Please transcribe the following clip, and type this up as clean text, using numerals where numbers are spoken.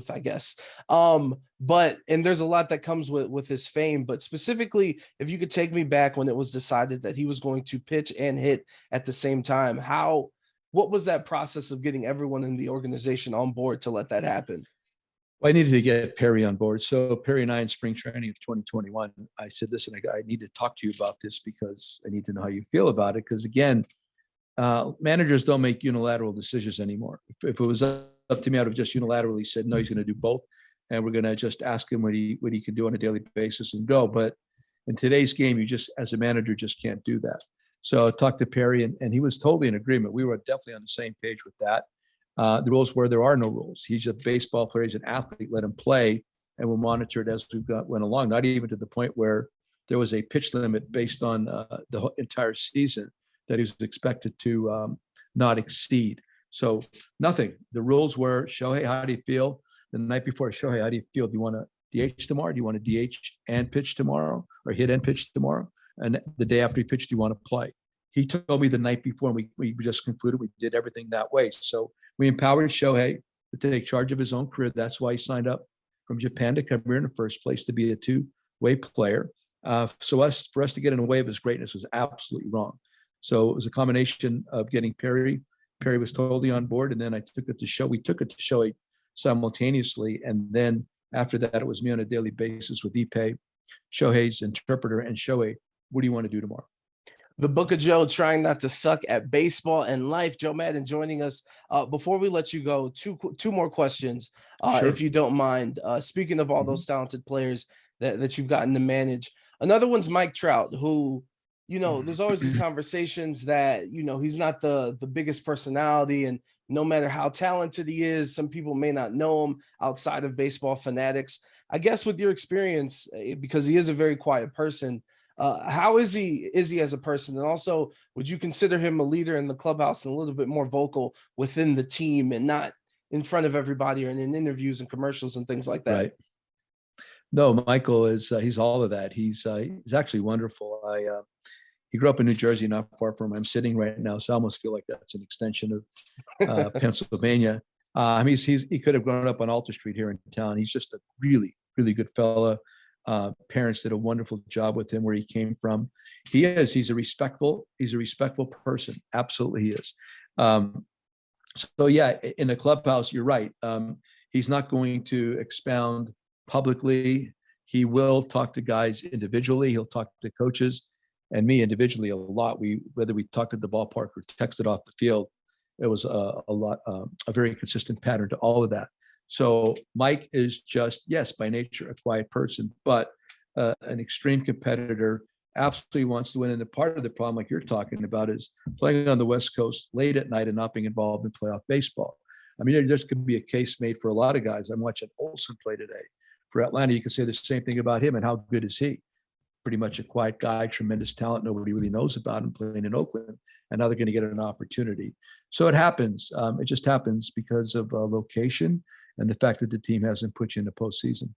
earth, I guess. But and there's a lot that comes with his fame, but specifically, if you could take me back when it was decided that he was going to pitch and hit at the same time, what was that process of getting everyone in the organization on board to let that happen? Well, I needed to get Perry on board. So Perry and I in spring training of 2021, I said, listen, I need to talk to you about this because I need to know how you feel about it. Because again, managers don't make unilateral decisions anymore. If it was up to me, I would have just unilaterally said, no, he's going to do both. And we're going to just ask him what he can do on a daily basis and go. But in today's game, you just, as a manager, just can't do that. So I talked to Perry and he was totally in agreement. We were definitely on the same page with that. The rules were there are no rules. He's a baseball player. He's an athlete. Let him play. And we'll monitor it as we went along, not even to the point where there was a pitch limit based on the entire season that he was expected to not exceed. So nothing. The rules were, Shohei, how do you feel? The night before, Shohei, how do you feel? Do you want to DH tomorrow? Do you want to DH and pitch tomorrow or hit and pitch tomorrow? And the day after he pitched, do you want to play? He told me the night before, and we just concluded we did everything that way. So we empowered Shohei to take charge of his own career. That's why he signed up from Japan to come here in the first place, to be a two-way player. For us to get in the way of his greatness was absolutely wrong. So it was a combination of getting Perry. Perry was totally on board, and then I took it to Shohei. We took it to Shohei simultaneously, and then after that, it was me on a daily basis with Ippei, Shohei's interpreter, and Shohei, what do you want to do tomorrow? The Book of Joe, trying not to suck at baseball and life. Joe Maddon joining us. Before we let you go, two more questions, Sure. if you don't mind. Speaking of all those talented players that you've gotten to manage, another one's Mike Trout, who, there's always these conversations that, he's not the biggest personality, and no matter how talented he is, some people may not know him outside of baseball fanatics. I guess with your experience, because he is a very quiet person, how is he as a person? And also, would you consider him a leader in the clubhouse and a little bit more vocal within the team and not in front of everybody or in interviews and commercials and things like that? Right. No, Michael is, he's all of that. He's actually wonderful. He grew up in New Jersey, not far from where I'm sitting right now. So I almost feel like that's an extension of Pennsylvania. He could have grown up on Alta Street here in town. He's just a really, really good fella. Parents did a wonderful job with him where he came from. He's a respectful person. Absolutely he is. So yeah, in the clubhouse, you're right. He's not going to expound publicly. He will talk to guys individually. He'll talk to coaches and me individually a lot. Whether we talked at the ballpark or texted off the field, it was a very consistent pattern to all of that. So Mike is just, yes, by nature, a quiet person, but an extreme competitor, absolutely wants to win. And the part of the problem, like you're talking about, is playing on the West Coast late at night and not being involved in playoff baseball. I mean, there just could be a case made for a lot of guys. I'm watching Olsen play today for Atlanta. You could say the same thing about him. And how good is he? Pretty much a quiet guy, tremendous talent. Nobody really knows about him playing in Oakland. And now they're going to get an opportunity. So it happens. It just happens because of location and the fact that the team hasn't put you in the postseason.